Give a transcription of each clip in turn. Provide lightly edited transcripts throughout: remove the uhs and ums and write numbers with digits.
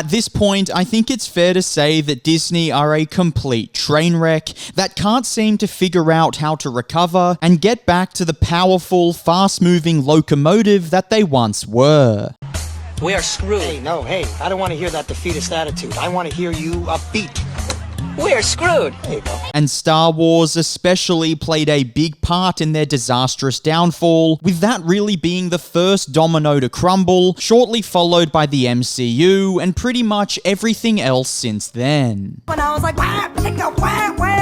At this point, I think it's fair to say that Disney are a complete train wreck that can't seem to figure out how to recover and get back to the powerful, fast-moving locomotive that they once were. We are screwed. Hey, I don't want to hear that defeatist attitude. I want to hear you upbeat. We are screwed. There you go. And Star Wars especially played a big part in their disastrous downfall, with that really being the first domino to crumble, shortly followed by the MCU and pretty much everything else since then. When I was like, wah.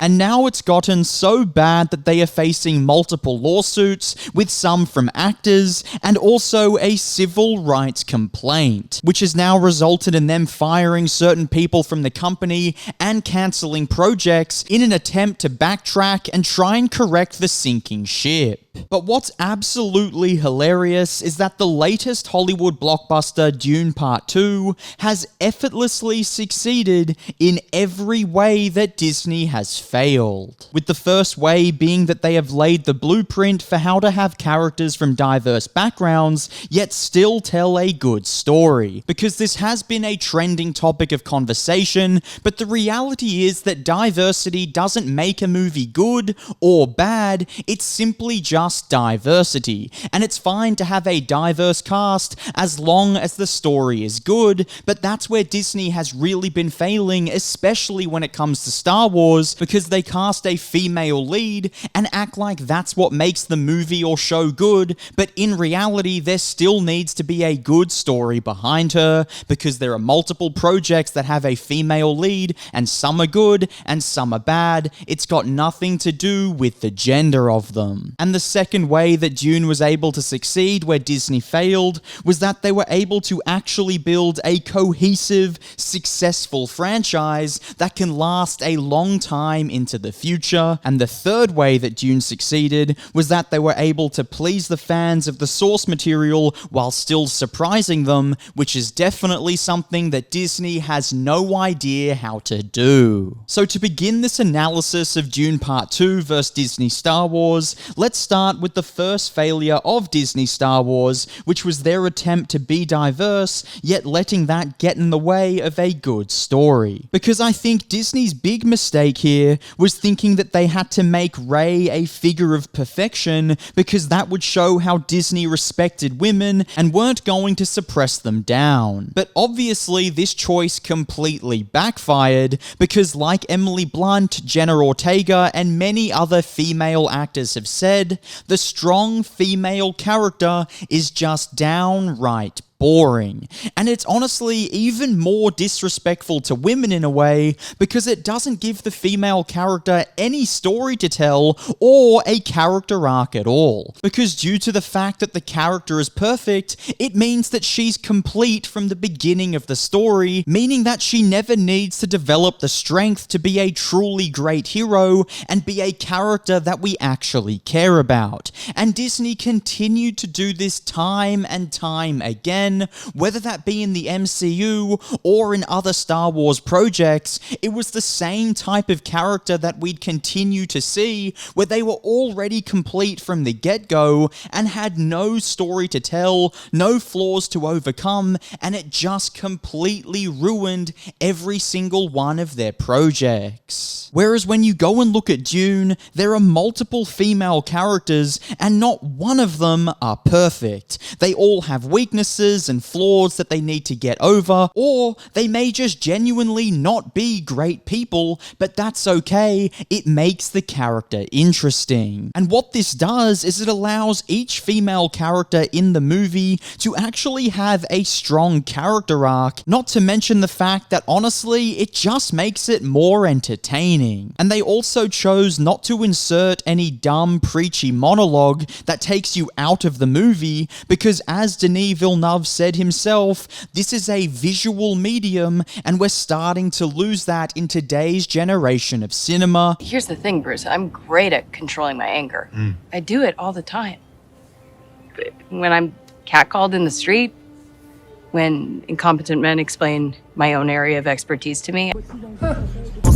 And now it's gotten so bad that they are facing multiple lawsuits, with some from actors, and also a civil rights complaint, which has now resulted in them firing certain people from the company and cancelling projects in an attempt to backtrack and try and correct the sinking ship. But what's absolutely hilarious is that the latest Hollywood blockbuster, Dune Part 2, has effortlessly succeeded in every way that Disney has failed. With the first way being that they have laid the blueprint for how to have characters from diverse backgrounds, yet still tell a good story. Because this has been a trending topic of conversation, but the reality is that diversity doesn't make a movie good or bad, it's simply just diversity, and it's fine to have a diverse cast as long as the story is good, but that's where Disney has really been failing, especially when it comes to Star Wars, because they cast a female lead and act like that's what makes the movie or show good, but in reality there still needs to be a good story behind her, because there are multiple projects that have a female lead, and some are good and some are bad. It's got nothing to do with the gender of them. And the second way that Dune was able to succeed where Disney failed was that they were able to actually build a cohesive, successful franchise that can last a long time into the future. And the third way that Dune succeeded was that they were able to please the fans of the source material while still surprising them, which is definitely something that Disney has no idea how to do. So to begin this analysis of Dune Part 2 versus Disney Star Wars, let's start with the first failure of Disney Star Wars, which was their attempt to be diverse, yet letting that get in the way of a good story. Because I think Disney's big mistake here was thinking that they had to make Rey a figure of perfection, because that would show how Disney respected women and weren't going to suppress them down. But obviously this choice completely backfired, because like Emily Blunt, Jenna Ortega, and many other female actors have said, the strong female character is just downright boring. And it's honestly even more disrespectful to women in a way, because it doesn't give the female character any story to tell or a character arc at all. Because due to the fact that the character is perfect, it means that she's complete from the beginning of the story, meaning that she never needs to develop the strength to be a truly great hero and be a character that we actually care about. And Disney continued to do this time and time again, whether that be in the MCU or in other Star Wars projects. It was the same type of character that we'd continue to see, where they were already complete from the get-go and had no story to tell, no flaws to overcome, and it just completely ruined every single one of their projects. Whereas when you go and look at Dune, there are multiple female characters, and not one of them are perfect. They all have weaknesses and flaws that they need to get over, or they may just genuinely not be great people, but that's okay. It makes the character interesting. And what this does is it allows each female character in the movie to actually have a strong character arc, not to mention the fact that honestly, it just makes it more entertaining. And they also chose not to insert any dumb, preachy monologue that takes you out of the movie, because as Denis Villeneuve said himself, this is a visual medium, and we're starting to lose that in today's generation of cinema. Here's the thing, Bruce. I'm great at controlling my anger. I do it all the time. When I'm catcalled in the street, when incompetent men explain my own area of expertise to me.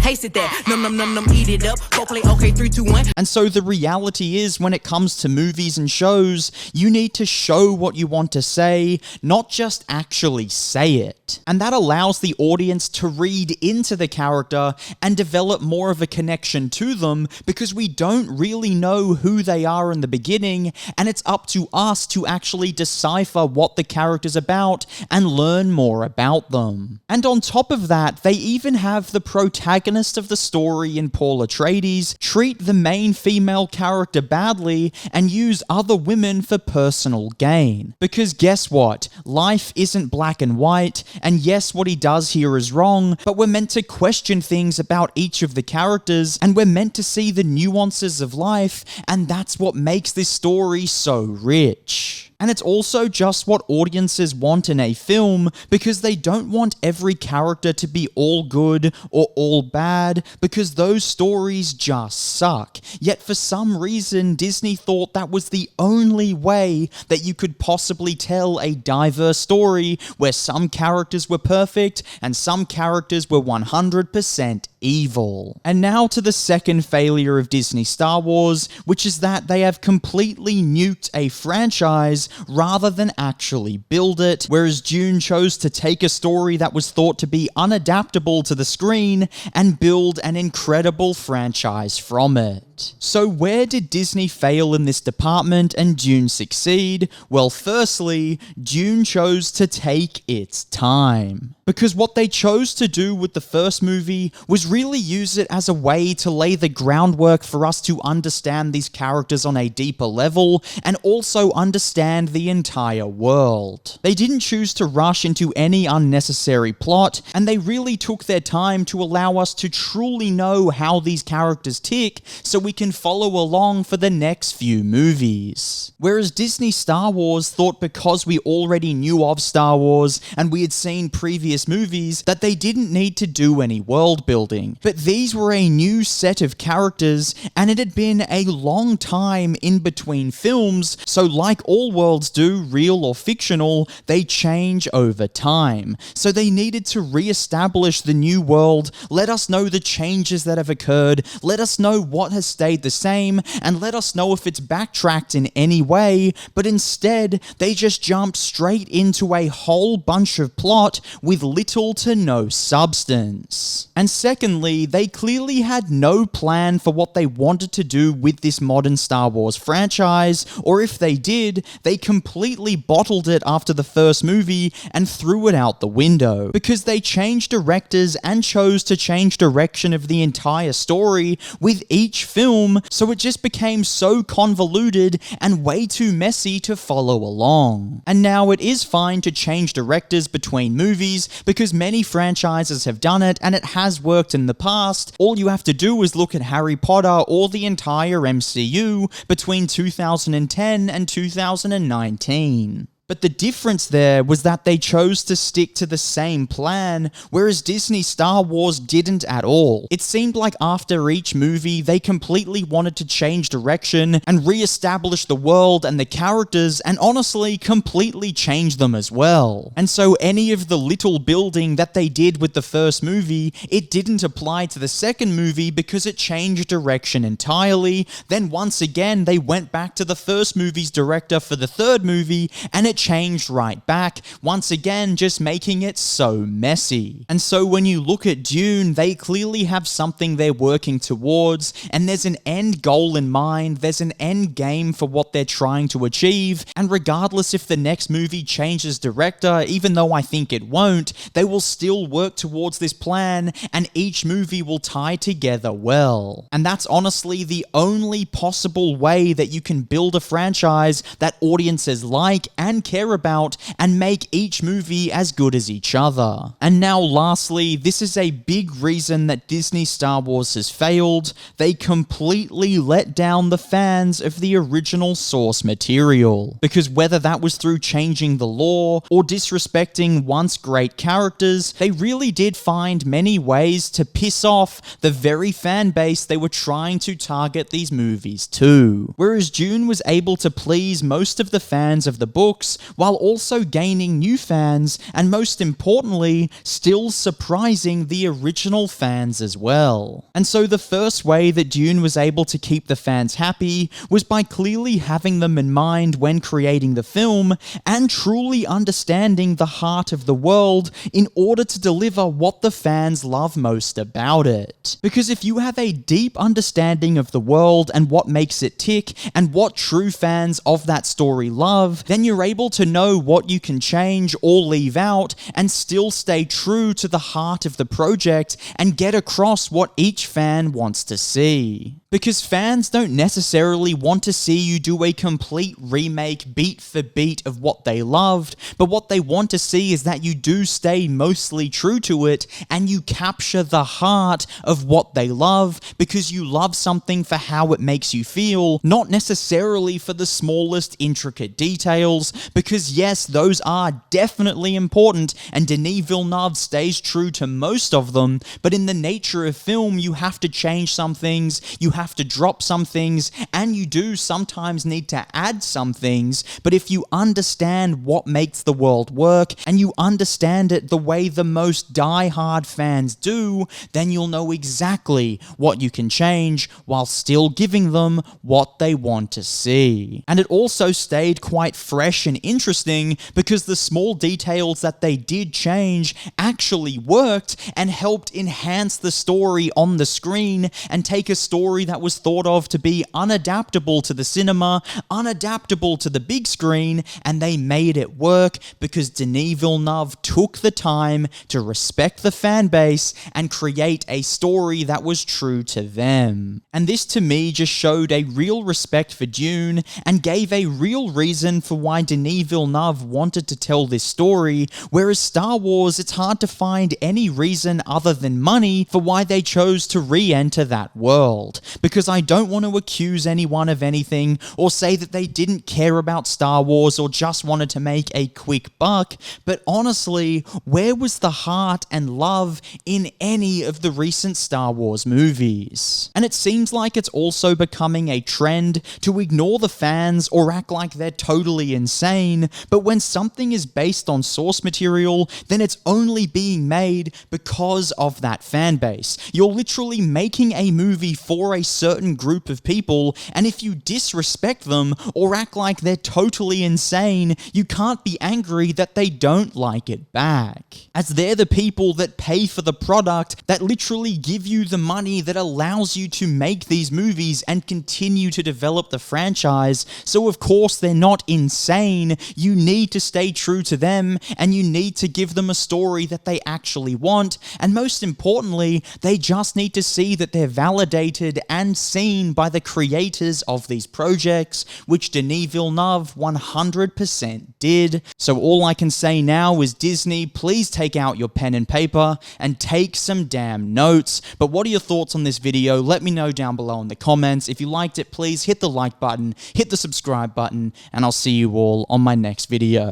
Taste it there. Num num num num, eat it up. Go play okay, 3, 2, 1. And so the reality is, when it comes to movies and shows, you need to show what you want to say, not just actually say it. And that allows the audience to read into the character and develop more of a connection to them, because we don't really know who they are in the beginning, and it's up to us to actually decipher what the character's about and learn more about them. And on top of that, they even have the protagonist of the story in Paul Atreides treat the main female character badly and use other women for personal gain. Because guess what? Life isn't black and white, and yes, what he does here is wrong, but we're meant to question things about each of the characters, and we're meant to see the nuances of life, and that's what makes this story so rich. And it's also just what audiences want in a film, because they don't want every character to be all good or all bad, because those stories just suck. Yet for some reason, Disney thought that was the only way that you could possibly tell a diverse story where some characters were perfect and some characters were 100% evil. And now to the second failure of Disney Star Wars, which is that they have completely nuked a franchise rather than actually build it, whereas Dune chose to take a story that was thought to be unadaptable to the screen and build an incredible franchise from it. So where did Disney fail in this department and Dune succeed? Well, firstly, Dune chose to take its time. Because what they chose to do with the first movie was really use it as a way to lay the groundwork for us to understand these characters on a deeper level and also understand the entire world. They didn't choose to rush into any unnecessary plot, and they really took their time to allow us to truly know how these characters tick so we can follow along for the next few movies. Whereas Disney Star Wars thought because we already knew of Star Wars and we had seen previous movies that they didn't need to do any world building. But these were a new set of characters, and it had been a long time in between films, so like all worlds do, real or fictional, they change over time. So they needed to re-establish the new world, let us know the changes that have occurred, let us know what has stayed the same, and let us know if it's backtracked in any way, but instead, they just jumped straight into a whole bunch of plot with little to no substance. And secondly, they clearly had no plan for what they wanted to do with this modern Star Wars franchise, or if they did, they completely bottled it after the first movie and threw it out the window, because they changed directors and chose to change direction of the entire story with each film, so it just became so convoluted and way too messy to follow along. And now it is fine to change directors between movies, because many franchises have done it and it has worked in the past. All you have to do is look at Harry Potter or the entire MCU between 2010 and 2019. But the difference there was that they chose to stick to the same plan, whereas Disney Star Wars didn't at all. It seemed like after each movie, they completely wanted to change direction and re-establish the world and the characters, and honestly, completely change them as well. And so any of the little building that they did with the first movie, it didn't apply to the second movie because it changed direction entirely. Then once again, they went back to the first movie's director for the third movie, and it changed right back, once again just making it so messy. And so when you look at Dune, they clearly have something they're working towards, and there's an end goal in mind, there's an end game for what they're trying to achieve, and regardless if the next movie changes director, even though I think it won't, they will still work towards this plan, and each movie will tie together well. And that's honestly the only possible way that you can build a franchise that audiences like and care about, and make each movie as good as each other. And now lastly, this is a big reason that Disney Star Wars has failed. They completely let down the fans of the original source material. Because whether that was through changing the lore or disrespecting once great characters, they really did find many ways to piss off the very fan base they were trying to target these movies to. Whereas Dune was able to please most of the fans of the books, audience, while also gaining new fans, and most importantly, still surprising the original fans as well. And so the first way that Dune was able to keep the fans happy was by clearly having them in mind when creating the film, and truly understanding the heart of the world in order to deliver what the fans love most about it. Because if you have a deep understanding of the world and what makes it tick, and what true fans of that story love, then you're able to know what you can change or leave out and still stay true to the heart of the project and get across what each fan wants to see. Because fans don't necessarily want to see you do a complete remake beat for beat of what they loved, but what they want to see is that you do stay mostly true to it and you capture the heart of what they love, because you love something for how it makes you feel, not necessarily for the smallest intricate details, because yes, those are definitely important and Denis Villeneuve stays true to most of them, but in the nature of film, you have to change some things, you have to drop some things, and you do sometimes need to add some things, but if you understand what makes the world work, and you understand it the way the most die-hard fans do, then you'll know exactly what you can change while still giving them what they want to see. And it also stayed quite fresh and interesting because the small details that they did change actually worked and helped enhance the story on the screen and take a story that was thought of to be unadaptable to the cinema, unadaptable to the big screen, and they made it work because Denis Villeneuve took the time to respect the fan base and create a story that was true to them. And this to me just showed a real respect for Dune and gave a real reason for why Denis Villeneuve wanted to tell this story, whereas Star Wars, it's hard to find any reason other than money for why they chose to re-enter that world. Because I don't want to accuse anyone of anything or say that they didn't care about Star Wars or just wanted to make a quick buck, but honestly, where was the heart and love in any of the recent Star Wars movies? And it seems like it's also becoming a trend to ignore the fans or act like they're totally insane, but when something is based on source material, then it's only being made because of that fan base. You're literally making a movie for a certain group of people, and if you disrespect them or act like they're totally insane, you can't be angry that they don't like it back. As they're the people that pay for the product, that literally give you the money that allows you to make these movies and continue to develop the franchise, so of course they're not insane. You need to stay true to them, and you need to give them a story that they actually want, and most importantly, they just need to see that they're validated and seen by the creators of these projects, which Denis Villeneuve 100% did. So all I can say now is, Disney, please take out your pen and paper and take some damn notes. But what are your thoughts on this video? Let me know down below in the comments. If you liked it, please hit the like button, hit the subscribe button, and I'll see you all on my next video.